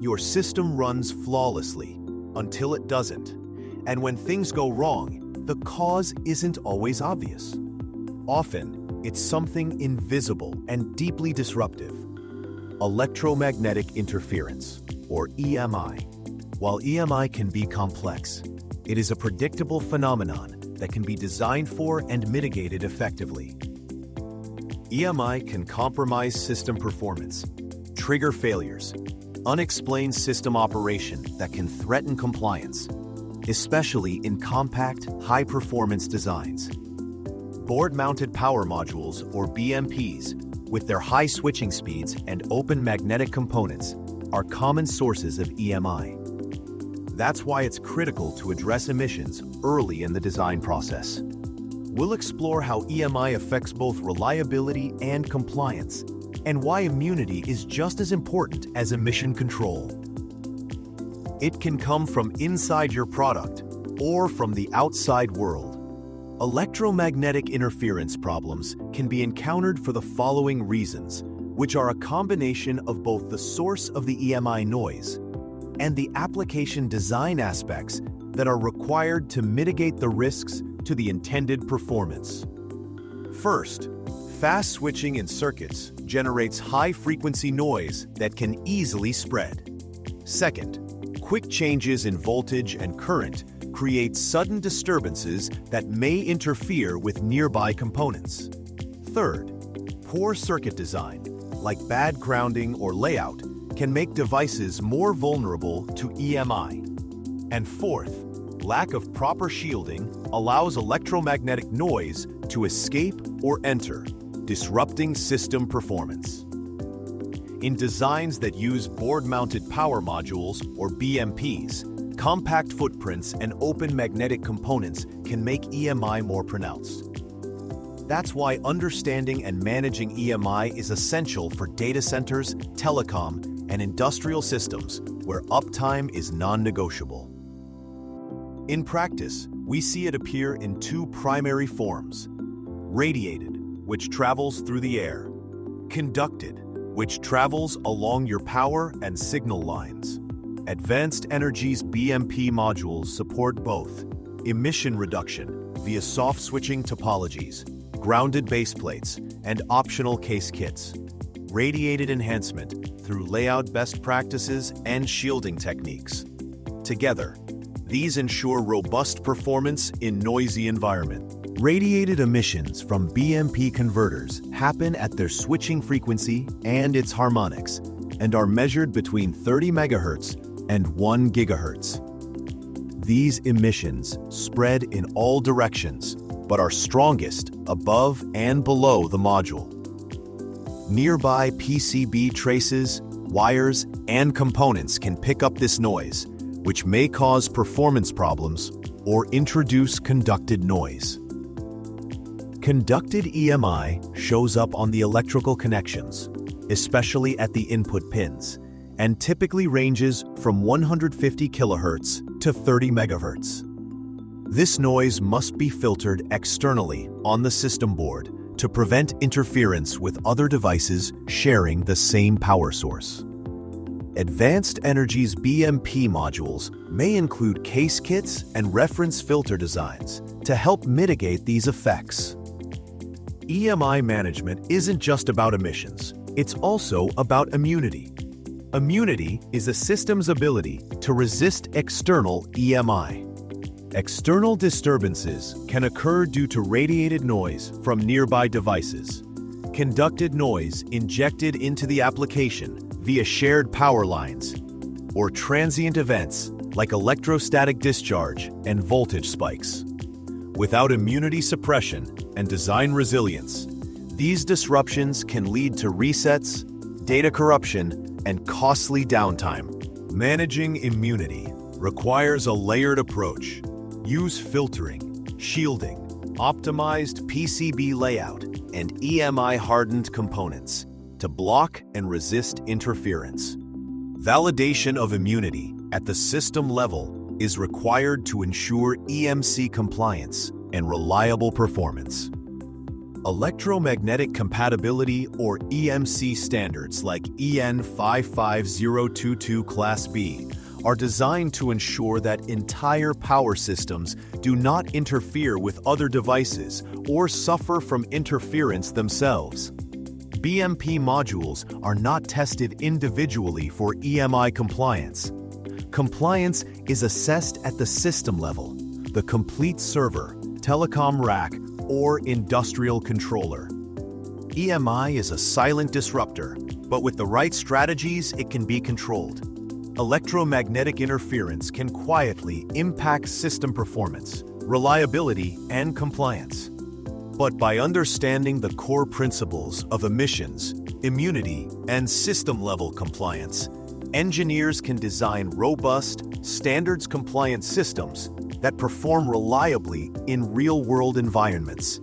Your system runs flawlessly until it doesn't. And when things go wrong, the cause isn't always obvious. Often, it's something invisible and deeply disruptive. Electromagnetic interference, or EMI. While EMI can be complex, it is a predictable phenomenon that can be designed for and mitigated effectively. EMI can compromise system performance, trigger failures, unexplained system operation that can threaten compliance, especially in compact, high-performance designs. Board-mounted power modules, or BMPs, with their high switching speeds and open magnetic components, are common sources of EMI. That's why it's critical to address emissions early in the design process. We'll explore how EMI affects both reliability and compliance, and why immunity is just as important as emission control. It can come from inside your product or from the outside world. Electromagnetic interference problems can be encountered for the following reasons, which are a combination of both the source of the EMI noise and the application design aspects that are required to mitigate the risks to the intended performance. First, fast switching in circuits generates high-frequency noise that can easily spread. Second, quick changes in voltage and current create sudden disturbances that may interfere with nearby components. Third, poor circuit design, like bad grounding or layout, can make devices more vulnerable to EMI. And fourth, lack of proper shielding allows electromagnetic noise to escape or enter, disrupting system performance. In designs that use board-mounted power modules, or BMPs, compact footprints and open magnetic components can make EMI more pronounced. That's why understanding and managing EMI is essential for data centers, telecom, and industrial systems where uptime is non-negotiable. In practice, we see it appear in two primary forms: radiated, which travels through the air; conducted, which travels along your power and signal lines. Advanced Energy's BMP modules support both emission reduction via soft switching topologies, grounded baseplates, and optional case kits, radiated enhancement through layout best practices and shielding techniques. Together, these ensure robust performance in noisy environment. Radiated emissions from BMP converters happen at their switching frequency and its harmonics, and are measured between 30 MHz and 1 GHz. These emissions spread in all directions, but are strongest above and below the module. Nearby PCB traces, wires, and components can pick up this noise, which may cause performance problems or introduce conducted noise. Conducted EMI shows up on the electrical connections, especially at the input pins, and typically ranges from 150 kHz to 30 MHz. This noise must be filtered externally on the system board to prevent interference with other devices sharing the same power source. Advanced Energy's BMP modules may include case kits and reference filter designs to help mitigate these effects. EMI management isn't just about emissions, it's also about immunity. Immunity is a system's ability to resist external EMI. External disturbances can occur due to radiated noise from nearby devices, conducted noise injected into the application via shared power lines, or transient events like electrostatic discharge and voltage spikes. Without immunity suppression and design resilience, these disruptions can lead to resets, data corruption, and costly downtime. Managing immunity requires a layered approach. Use filtering, shielding, optimized PCB layout, and EMI-hardened components to block and resist interference. Validation of immunity at the system level is required to ensure EMC compliance and reliable performance. Electromagnetic compatibility or EMC standards like EN 55022 Class B are designed to ensure that entire power systems do not interfere with other devices or suffer from interference themselves. BMP modules are not tested individually for EMI compliance. Compliance is assessed at the system level, the complete server, telecom rack, or industrial controller. EMI is a silent disruptor, but with the right strategies, it can be controlled. Electromagnetic interference can quietly impact system performance, reliability, and compliance. But by understanding the core principles of emissions, immunity, and system-level compliance, engineers can design robust, standards-compliant systems that perform reliably in real-world environments.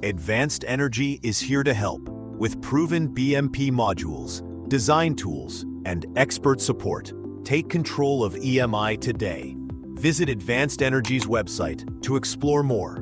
Advanced Energy is here to help with proven BMP modules, design tools, and expert support. Take control of EMI today. Visit Advanced Energy's website to explore more.